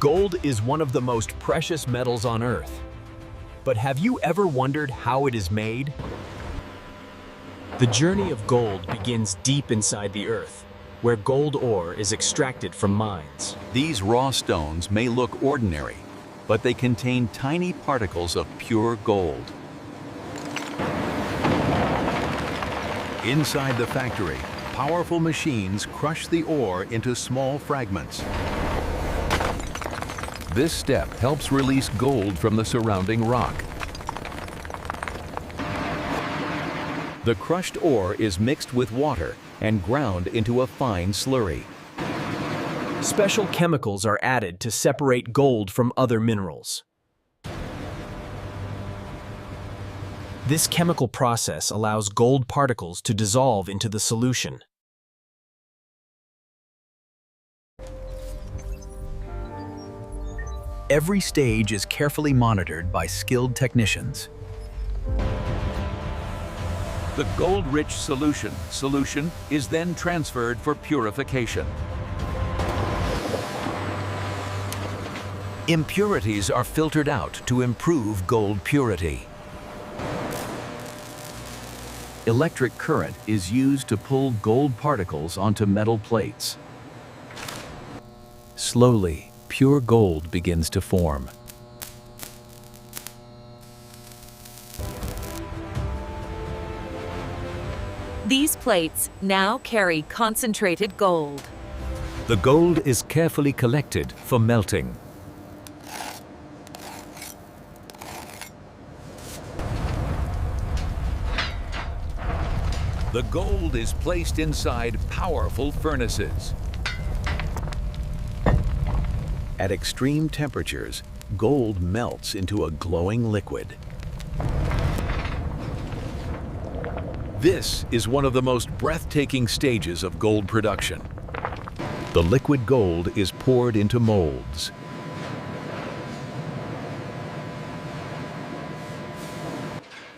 Gold is one of the most precious metals on Earth. But have you ever wondered how it is made? The journey of gold begins deep inside the Earth, where gold ore is extracted from mines. These raw stones may look ordinary, but they contain tiny particles of pure gold. Inside the factory, powerful machines crush the ore into small fragments. This step helps release gold from the surrounding rock. The crushed ore is mixed with water and ground into a fine slurry. Special chemicals are added to separate gold from other minerals. This chemical process allows gold particles to dissolve into the solution. Every stage is carefully monitored by skilled technicians. The gold-rich solution is then transferred for purification. Impurities are filtered out to improve gold purity. Electric current is used to pull gold particles onto metal plates. Slowly, pure gold begins to form. These plates now carry concentrated gold. The gold is carefully collected for melting. The gold is placed inside powerful furnaces. At extreme temperatures, gold melts into a glowing liquid. This is one of the most breathtaking stages of gold production. The liquid gold is poured into molds.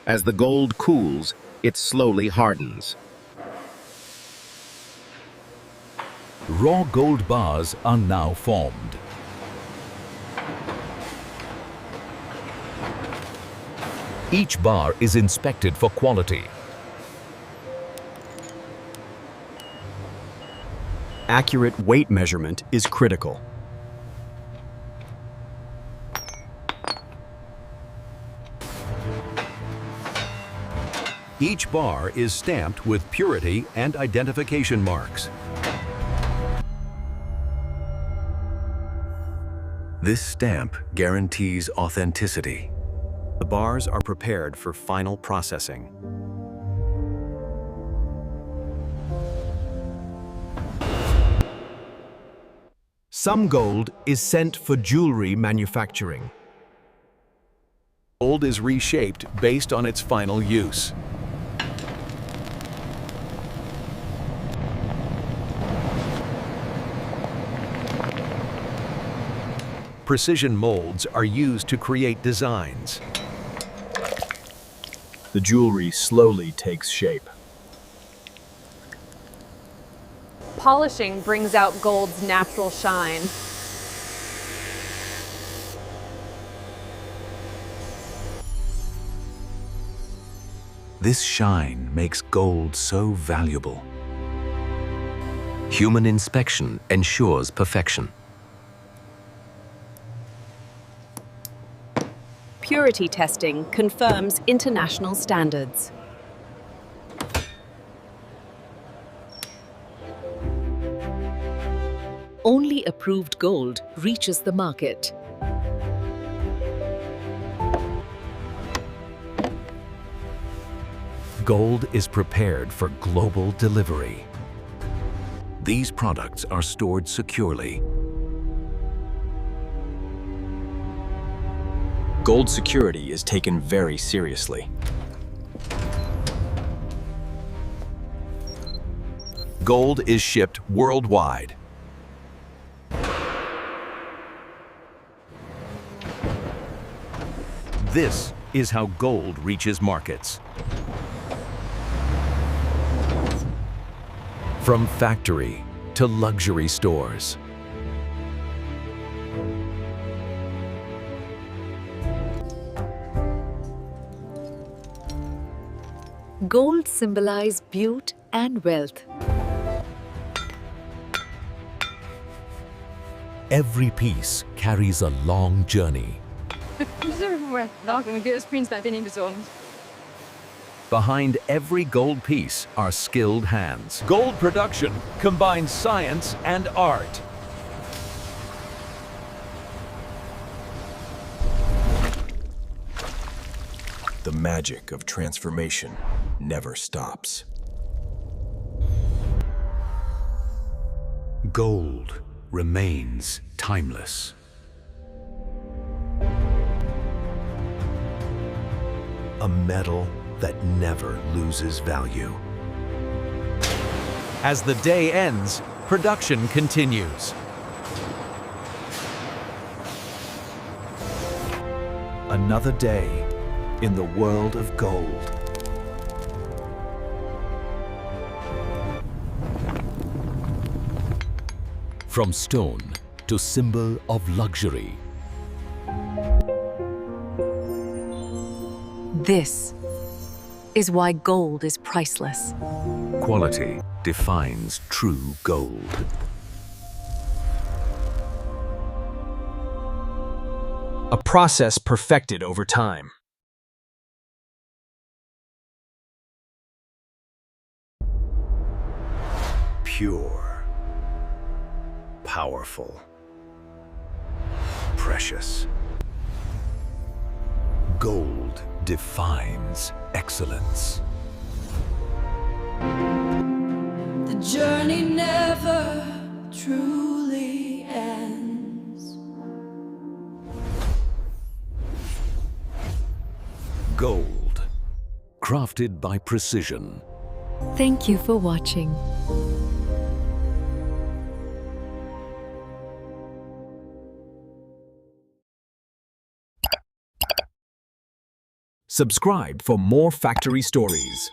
As the gold cools, it slowly hardens. Raw gold bars are now formed. Each bar is inspected for quality. Accurate weight measurement is critical. Each bar is stamped with purity and identification marks. This stamp guarantees authenticity. The bars are prepared for final processing. Some gold is sent for jewelry manufacturing. Gold is reshaped based on its final use. Precision molds are used to create designs. The jewelry slowly takes shape. Polishing brings out gold's natural shine. This shine makes gold so valuable. Human inspection ensures perfection. Purity testing confirms international standards. Only approved gold reaches the market. Gold is prepared for global delivery. These products are stored securely. Gold security is taken very seriously. Gold is shipped worldwide. This is how gold reaches markets. From factory to luxury stores. Gold symbolizes beauty and wealth. Every piece carries a long journey. Behind every gold piece are skilled hands. Gold production combines science and art. The magic of transformation never stops. Gold remains timeless. A metal that never loses value. As the day ends, production continues. Another day in the world of gold. From stone to symbol of luxury. This is why gold is priceless. Quality defines true gold. A process perfected over time. Pure, powerful, precious. Gold defines excellence. The journey never truly ends. Gold, crafted by precision. Thank you for watching. Subscribe for more factory stories.